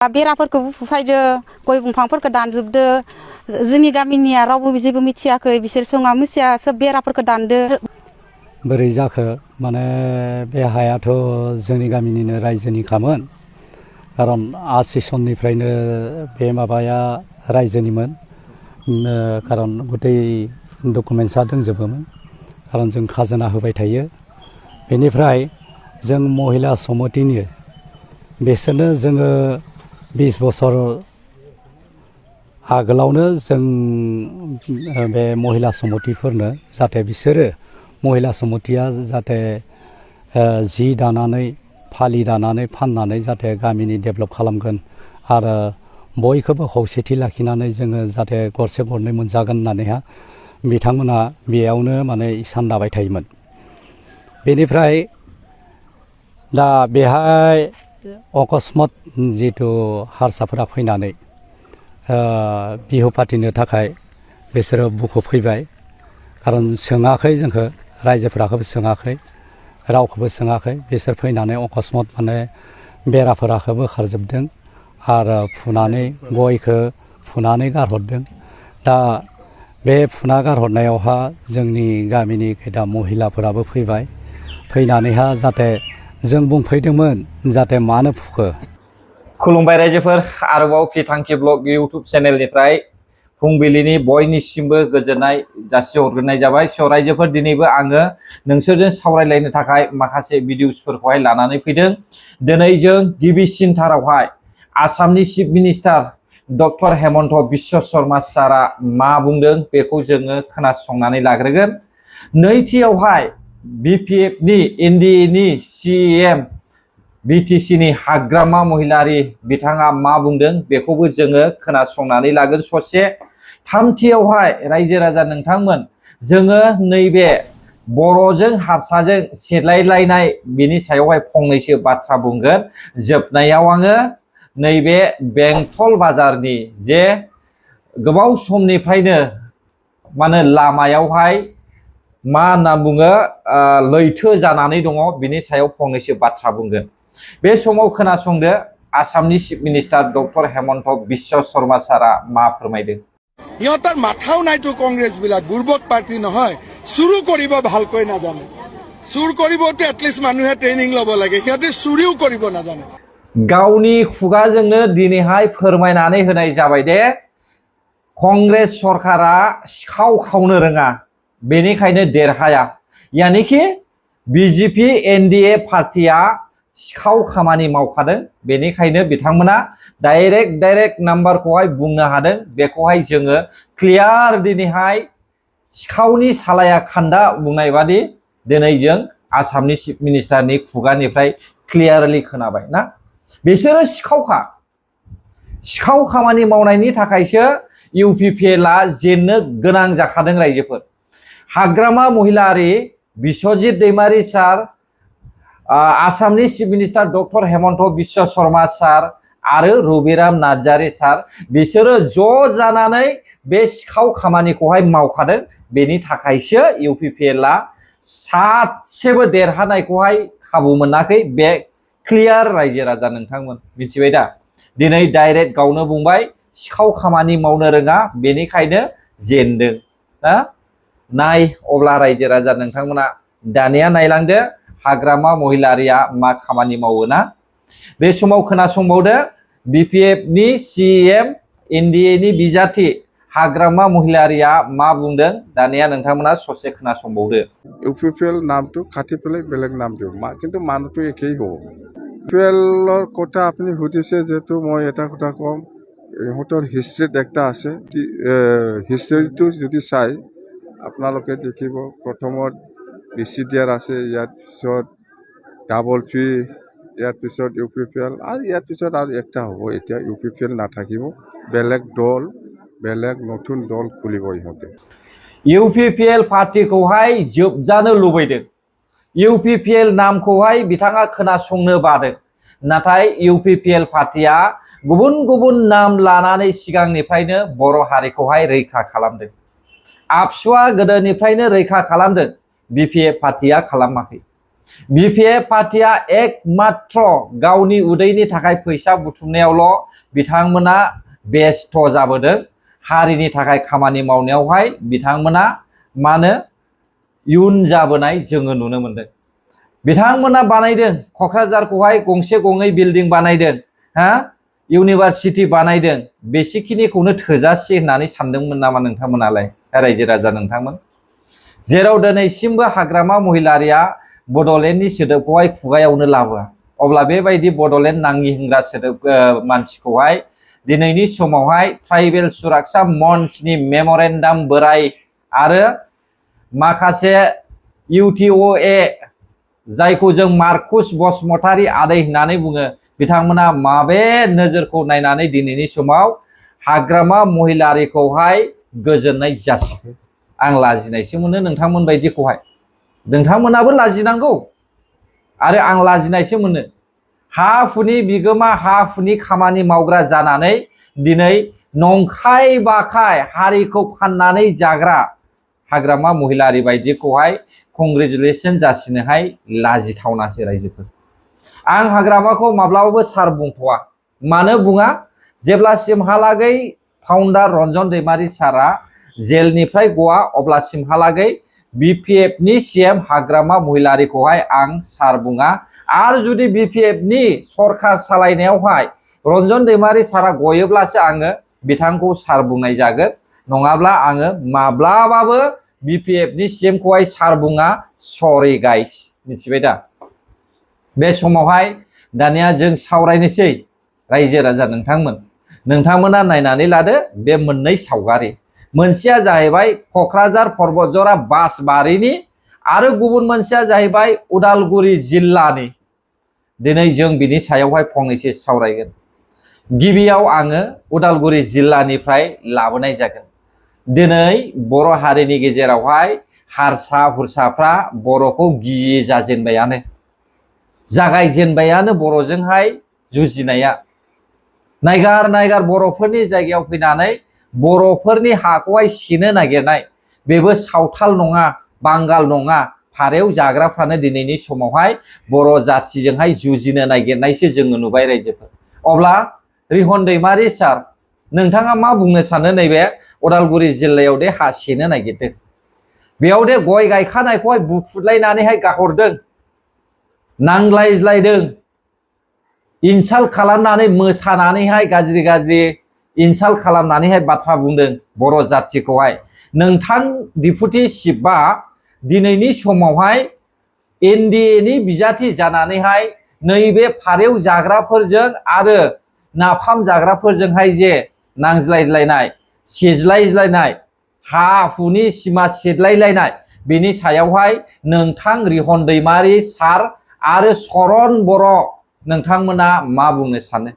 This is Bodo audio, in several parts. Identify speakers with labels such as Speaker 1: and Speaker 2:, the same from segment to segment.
Speaker 1: बेराफोरखौ बुफायदो गय दंफांफोरखौ दानजोबदो जोंनि गामिनिया रावबो जेबो मिथियाखै बिसोर सङा मिथिया सोब बेराफोरखौ दानदो।
Speaker 2: बोरै जाखो माने बे हायाथ' जोंनि गामिनिनो रायजोनिखामोन खारन आसि सननिफ्रायनो बे माबाया रायजोनिमोन खारन गथै डकुमेन्टसा दंजोबोमोन खारन जों खाजोना होबाय थायो। बेनिफ्राय जों महिला समितिनि बिसोरनो जोङो 20 बोसोर आगोलावनो जों बे महिला समितिफोरनो जाहाथे बिसोरो महिला समितिया जाहाथे जि दानानै फालि दानानै फाननानै जाहाथे गामिनि डेभेलप खालामगोन आरो बयखौबो खौसेथि लाखिनानै जोङो जाहाथे गरसे गरनै मोनजागोन होननानैहा बिथांमोना बेयावनो माने इसान दाबाय थायोमोन। बेनिफ्राय दा बेहाय अकस्मात जिथु हारसाफोरा फैनानै बिहु फाथिनो थाखाय बिसोरो बुखुफैबाय खारन सोङाखै जोंखौ रायजोफोराखौबो सोङाखै रावखौबो सोङाखै बिसोर फैनानै अकस्मात माने बेराफोराखौ बोखारजोबदों आरो फुनानै गयखौ फुनानै गारहरदों। दा बे फुना गारहरनायावहा जोंनि गामिनि खैदा महिलाफोराबो फैबाय फैनानैहा जाहाथे जों बुंफैदोंमोन जाहाथे मानो फुखो।
Speaker 3: खुलुमबाय रायजोफोर आरोबाव किथांखि ब्लग इउटुब चेनेलनिफ्राय फुंबिलिनि बयनिसिमबो गोजोननाय जासिहरग्रोनाय जाबाय। स' रायजोफोर दिनैबो आङो नोंसोरजों सावरायलायनो थाखाय माखासे भिडिअसफोरखौहाय लानानै फैदों। दिनै जों गिबिसिनथारावहाय आसामनि chief minister doctor Himanta Biswa Sharma सारआ मा बुंदों बेखौ जोङो खोनासंनानै लाग्रोगोन। नैथियावहाय बिपिएफनि एनडिएनि सिएम बिटिसिनि हाग्रामा महिलारि बिथाङा मा बुंदों बेखौबो जोङो खोनासंनानै लागोन ससे। थामथियावहाय रायजो राजा नोंथांमोन जोङो नैबे बर'जों हारसाजों सेलायलायनाय बिनि सायावहाय फंनैसो बाथ्रा बुंगोन। जोबनायाव आङो नैबे बेंटल बाजारनि जे गोबाव समनिफ्रायनो माने लामायावहाय मा होनना बुङो लैथो जानानै दङ बिनि सायाव फंनैसो बाथ्रा बुंगोन। बे समाव खोनासंदो आसामनि chief minister doctor Himanta Biswa Sharma सारआ मा फोरमायदों।
Speaker 4: সিহঁতৰ মাথাও নাইতো কংগ্ৰেছ বিলাক বুৰ্বক পাৰ্টি নহয় চুৰু কৰিব ভালকৈ নাজানে চুৰ কৰিবতো এটলিষ্ট মানুহে ট্ৰেইনিং ল'ব লাগে সিহঁতে চুৰিও কৰিব নাজানে।
Speaker 3: गावनि खुगाजोंनो दिनैहाय फोरमायनानै होनाय जाबाय दे कंग्रेस सरकारा सिखाव खावनो रोङा बेनिखायनो देरहाया यानिखि बिजेपि एनडिए पार्टिया सिखाव खामानि मावखादों बेनिखायनो बिथांमोना डाइरेक्ट नाम्बारखौहाय बुंनो हादों। बेखौहाय जोङो क्लियार दिनैहाय सिखावनि सालाया खान्दा बुंनाय बादि दिनै जों आसामनि चिफ मिनिस्टारनि खुगानिफ्राय क्लियारलि खोनाबाय ना बिसोरो सिखाव खामानि मावनायनि थाखायसो इउपिपिएलआ जेननो गोनां जाखादों। रायजोफोर हाग्रामा महिलारि बिश्वजित दैमारि सार आसामनि chief minister doctor Himanta Biswa Sarma sir आरो रबिराम नार्जारि सार बिसोरो ज' जानानै बे सिखाव खामानिखौहाय मावखादों। बेनि थाखायसो इउपिपिएलआ सासेबो देरहानायखौहाय खाबु मोनाखै। बे क्लियार रायजो राजा नोंथांमोन मिथिबाय दा दिनै डाइरेक्ट गावनो बुंबाय सिखाव खामानि मावनो रोङा बेनिखायनो जेनदों ना नाय अब्ला रायजो राजा नोंथांमोना दानिया नायलांदो हाग्रामा महिलारिया मा खामानि मावो ना। बे समाव खोनासंबावदो बिपिएफनि सिएम एनडिएनि बिजाथि हाग्रामा महिलारिया मा बुंदों दानिया नोंथांमोना ससे खोनासंबावदो।
Speaker 5: ইউপিপিএল নামটো কাটি পেলাই বেলেগ নাম দিওঁ কিন্তু মানুহটো একেই হ'ব। ইউপিপিএলৰ কথা আপুনি সুধিছে যেহেতু মই এটা কথা ক'ম ইহঁতৰ হিষ্ট্ৰীত একটা আছে হিষ্ট্ৰীটো যদি চাই আপোনালোকে দেখিব প্ৰথমত বিচিডিআৰ আছে ইয়াৰ পিছত ডাবল পি ইয়াৰ পিছত ইউপিপিএল আৰু ইয়াৰ পিছত আৰু একটা হ'ব। এতিয়া ইউপিপিএল নাথাকিব বেলেগ দল বেলেগ নতুন দল খুলিব ইহঁতে।
Speaker 3: इउपिपिएल पार्टिखौहाय जोबजानो लुबैदों। इउपिपिएल नामखौहाय बिथाङा खोनासंनो बादों नाथाय इउपिपिएल पार्टिया गुबुन गुबुन नाम लानानै सिगांनिफ्रायनो बर' हारिखौहाय रैखा खालामदों। आबसुआ गोदोनिफ्रायनो रैखा खालामदों बिपिएफ पार्टिया खालामाखै। BPF पार्टिया एकमात्र गावनि उदैनि थाखाय फैसा बुथुमनायावल' बिथांमोना बेस्थ' जाबोदों हारिनि थाखाय खामानि मावनायावहाय बिथांमोना मानो इयुन जाबोनाय जोङो नुनो मोनदों बिथांमोना बानायदों क'क्राझारखौहाय गंसे गंनै बिल्डिं बानायदों इउनिभार्सिटि बानायदों बेसेखिनिखौनो थोजासे होननानै सानदोंमोन नामा नोंथांमोनालाय रायजो राजा नोंथांमोन जेराव दिनैसिमबो हाग्रामा महिलारिया बड'लेण्डनि सोदोबखौहाय खुगायावनो लाबोआ अब्ला बेबायदि बड'लेण्ड नाङि होनग्रा सोदोब मानसिखौहाय दिनैनि समावहाय ट्राइबेल सुरक्षा मन्चनि मेम'रेन्डाम बोराय आरो माखासे UTOA जायखौ जों मार्कुस बसुमतारी आदै होननानै बुङो बिथांमोना माबे नोजोरखौ नायनानै दिनैनि समाव हाग्रामा महिलारिखौहाय गोजोननाय जासिगोन आं लाजिनायसो मोनो नोंथांमोन बायदिखौहाय नोंथांमोनाबो लाजिनांगौ आरो आं लाजिनायसो मोनो हा हुनि बिगोमा हा हुनि खामानि मावग्रा जानानै दिनै नंखाय बाखाय हारिखौ फाननानै जाग्रा हाग्रामा महिलारि बायदिखौहाय कंग्रेचुलेसन जासिनोहाय लाजिथावनासो रायजोफोर आं हाग्रामाखौ माब्लाबाबो सार बुंथ'वा मानो बुङा जेब्लासिमहालागै फाउन्डार रन्जन दैमारि सारा जेलनिफ्राय गवा अब्लासिमहालागै BPFनि CM हाग्रामा महिलारिखौहाय आं सार बुङा आरो जुदि BPFनि सरकार सालायनायावहाय रन्जन दैमारि सारा गयोब्लासो आङो बिथांखौ सार बुंनाय जागोन नङाब्ला आङो माब्लाबाबो BPFनि CMखौहाय सार बुङा सरि गाइस मिथिबाय दा बे समावहाय दानिया जों सावरायनोसै रायजो राजा नोंथांमोना नायनानै लादो बे मोननै सावगारि मोनसेया जाहैबाय क'क्राझार पर्बतजरा बासबारिनि आरो गुबुन मोनसेया जाहैबाय उदालगुरि जिल्लानि दिनै जों बिनि सायावहाय फंनैसो सावरायगोन गिबियाव आङो उदालगुरि जिल्लानिफ्राय लाबोनाय जागोन दिनै बर' हारिनि गेजेरावहाय हारसा हुरसाफ्रा बर'खौ गियै जाजेनबायानो जागायजेनबायानो बर'जोंहाय जुजिनाया नायगार बर'फोरनि जायगायाव फैनानै बर'फोरनि हाखौहाय सेनो नागिरनाय बेबो सावथाल नङा बांगाल नङा फारेव जाग्राफ्रानो दिनैनि समावहाय बर' जाथिजोंहाय जुजिनो नागिरनायसो जोङो नुबाय रायजोफोर अब्ला रिहन दैमारि सार नोंथाङा मा बुंनो सानो नैबे उदालगुरि जिल्लायाव दे हा सेनो नागिरदों बेयाव दे गय गायखानायखौहाय बुखुदलायनानैहाय गाहरदों नांलायज्लायदों इनसाल्ट खालामनानै मोसानानैहाय गाज्रि इनसाल्ट खालामनानैहाय बाथ्रा बुंदों बर' जाथिखौहाय नोंथां डिपुटि चिफआ दिनैनि समावहाय NDAनि बिजाथि जानानैहाय नैबे फारेव जाग्राफोरजों आरो नाफाम जाग्राफोरजोंहाय जे नांज्लायज्लायनाय सेज्लायज्लायनाय हा हुनि सिमा सेदलायलायनाय बेनि सायावहाय नोंथां रिहन दैमारि सार आरो सरन बर' नोंथांमोना मा बुंनो सानो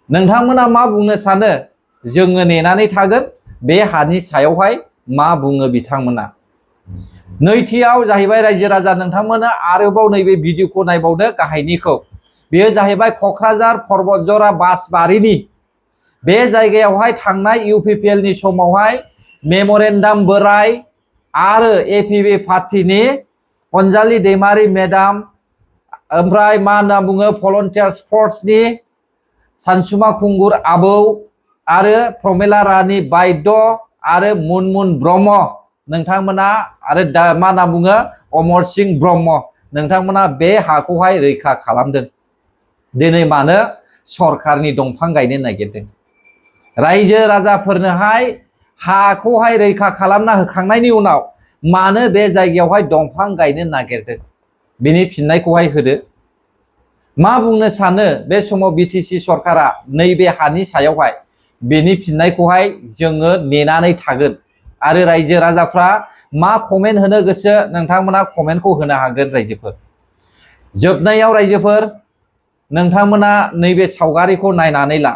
Speaker 3: नोंथांमोना मा बुंनो सानो जोङो नेनानै थागोन बे हानि सायावहाय मा बुङो बिथांमोना नैथियाव जाहैबाय रायजो राजा नोंथांमोना आरोबाव नैबे भिडिअखौ नायबावदो गाहायनिखौ बेयो जाहैबाय क'क्राझार पर्बतजरा बासबारिनि बे जायगायावहाय थांनाय UPPLनि समावहाय मेम'रेन्डाम बोराय आरो APB पार्टिनि अनजालि दैमारि मेडाम ओमफ्राय मा होनना बुङो भलन्टियार स्पर्ट्सनि सानसुमा खुंगुर आबौ आरो प्रमेला रानि बायद आरो मुनमुन ब्रह्म नोंथांमोना आरो मा होनना बुङो अमर सिंह ब्रह्म नोंथांमोना बे हाखौहाय रैखा खालामदों दिनै मानो सरकारनि दंफां गायनो नागिरदों रायजो राजाफोरनोहाय हाखौहाय रैखा खालामना होखांनायनि उनाव मानो बे जायगायावहाय दंफां गायनो नागिरदों बिनि फिननायखौहाय होदो मा बुंनो सानो बे समाव BTC सरकारा नैबे हानि सायावहाय बेनि फिननायखौहाय जोङो नेनानै थागोन आरो रायजो राजाफ्रा मा कमेन्ट होनो गोसो नोंथांमोना कमेन्टखौ होनो हागोन रायजोफोर जोबनायाव रायजोफोर नोंथांमोना नैबे सावगारिखौ नायनानै ला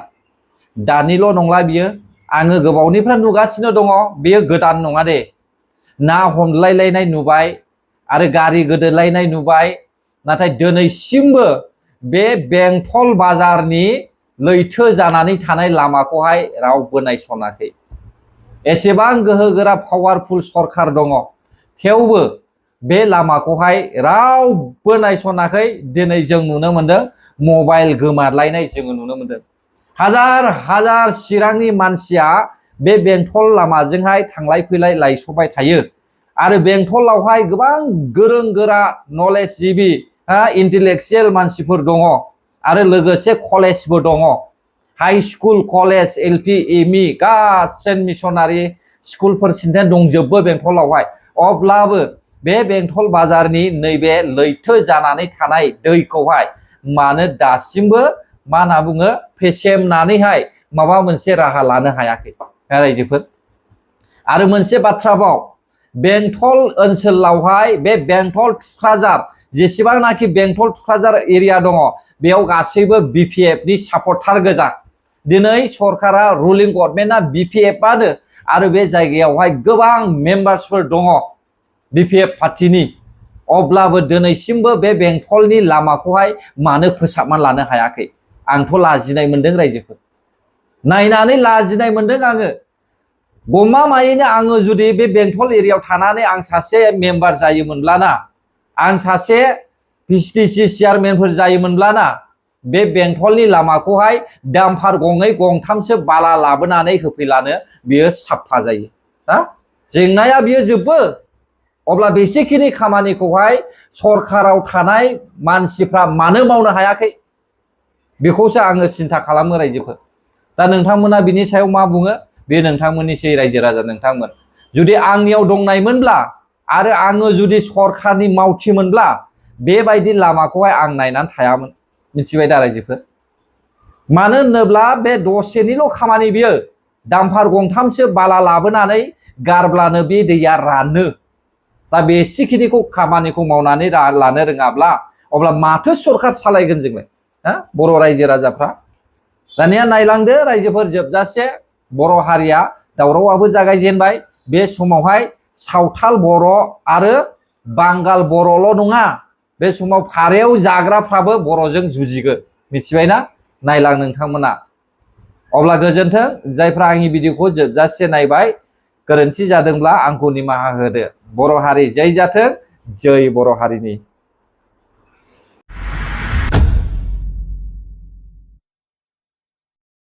Speaker 3: दानिल' नंला बियो आङो गोबावनिफ्राय नुगासिनो दङ बेयो गोदान नङा दे ना हमलायलायनाय नुबाय आरो गारि गोदोलायनाय नुबाय नाथाय दिनैसिमबो बे बेंटल बाजारनि लैथो जानानै थानाय लामाखौहाय रावबो नायसनाखै एसेबां गोहोगोरा पावारफुल सरकार दङ थेवबो बे लामाखौहाय रावबो नायसनाखै दिनै जों नुनो मोनदों मबाइल गोमालायनाय जोङो नुनो मोनदों हाजार हाजार चिरांनि मानसिया बे बेंटल लामाजोंहाय थांलाय फैलाय लायसबाय थायो आरो बेंटलावहाय गोबां गोरों गोरा नलेज जिबि इन्टेलेक्चुयेल मानसिफोर दङ आरो लोगोसे कलेजबो दङ high school college LP ME गासै मिशनारि स्कुलफोर सिन्था दंजोबो बेंटलावहाय अब्लाबो बे बेंटल बाजारनि नैबे लैथो जानानै थानाय दैखौहाय मानो दासिमबो मा होनना बुङो फेसेमनानैहाय माबा मोनसे राहा लानो हायाखै रायजोफोर आरो मोनसे बाथ्राबाव बेंटल ओनसोलावहाय बे बेंटल थुक्राझार जेसेबांनाखि बेंटल थुक्राझार एरिया दङ बेयाव गासैबो बिपिएफ नि सापर्टार गोजा दिनै सरकारा रुलिं गभर्नमेन्टआ बिपिएफ आनो आरो बे जायगायावहाय गोबां मेम्बार्सफोर दङ बिपिएफ पार्टिनि अब्लाबो दिनैसिमबो बे बेंटलनि लामाखौहाय मानो फोसाबना लानो हायाखै आंथ' लाजिनाय मोनदों रायजोफोर नायनानै लाजिनाय मोनदों आङो गमामायैनो आङो जुदि बे बेंटल एरियायाव थानानै आं सासे मेम्बार जायोमोनब्लाना आं सासे पिसिडिसि चेयारमेनफोर जायोमोनब्लाना बे बेंटलनि लामाखौहाय डाम्पार गङै गंथामसो बाला लाबोनानै होफैलानो बियो साफा जायो हा जेंनाया बियो जोबो अब्ला बेसेखिनि खामानिखौहाय सरकाराव थानाय मानसिफ्रा मानो मावनो हायाखै बेखौसो आङो सिन्था खालामो रायजोफोर दा नोंथांमोना बिनि सायाव मा बुङो बे नोंथांमोननिसै रायजो राजा नोंथांमोन जुदि आंनियाव दंनायमोनब्ला आरो आङो जुदि सरकारनि मावथिमोनब्ला बेबायदि लामाखौहाय आं नायनानै थायामोन मिथिबाय दा रायजोफोर मानो होनोब्ला बे दसेनिल' खामानि बियो डाम्पार गंथामसो बाला लाबोनानै गारब्लानो बे दैया रानो दा बेसेखिनिखौ खामानिखौ मावनानै लानो रोङाब्ला अब्ला माथो सरकार सालायगोन जोंलाय हा बर' रायजो राजाफ्रा दानिया नायलांदो रायजोफोर जोबजासे बर' हारिया दावरावआबो जागायजेनबाय बे समावहाय सावथाल बर' आरो बांगाल बर'ल' नङा बे समाव फारायाव जाग्राफ्राबो बर'जों जुजिगोन मिथिबायना नायलां नोंथांमोना अब्ला गोजोन्थों जायफ्रा आंनि भिडिअखौ जोबजासे नायबाय गोरोन्थि जादोंब्ला आंखौ निमाहा होदो बर' हारि जै जाथों जै बर' हारिनि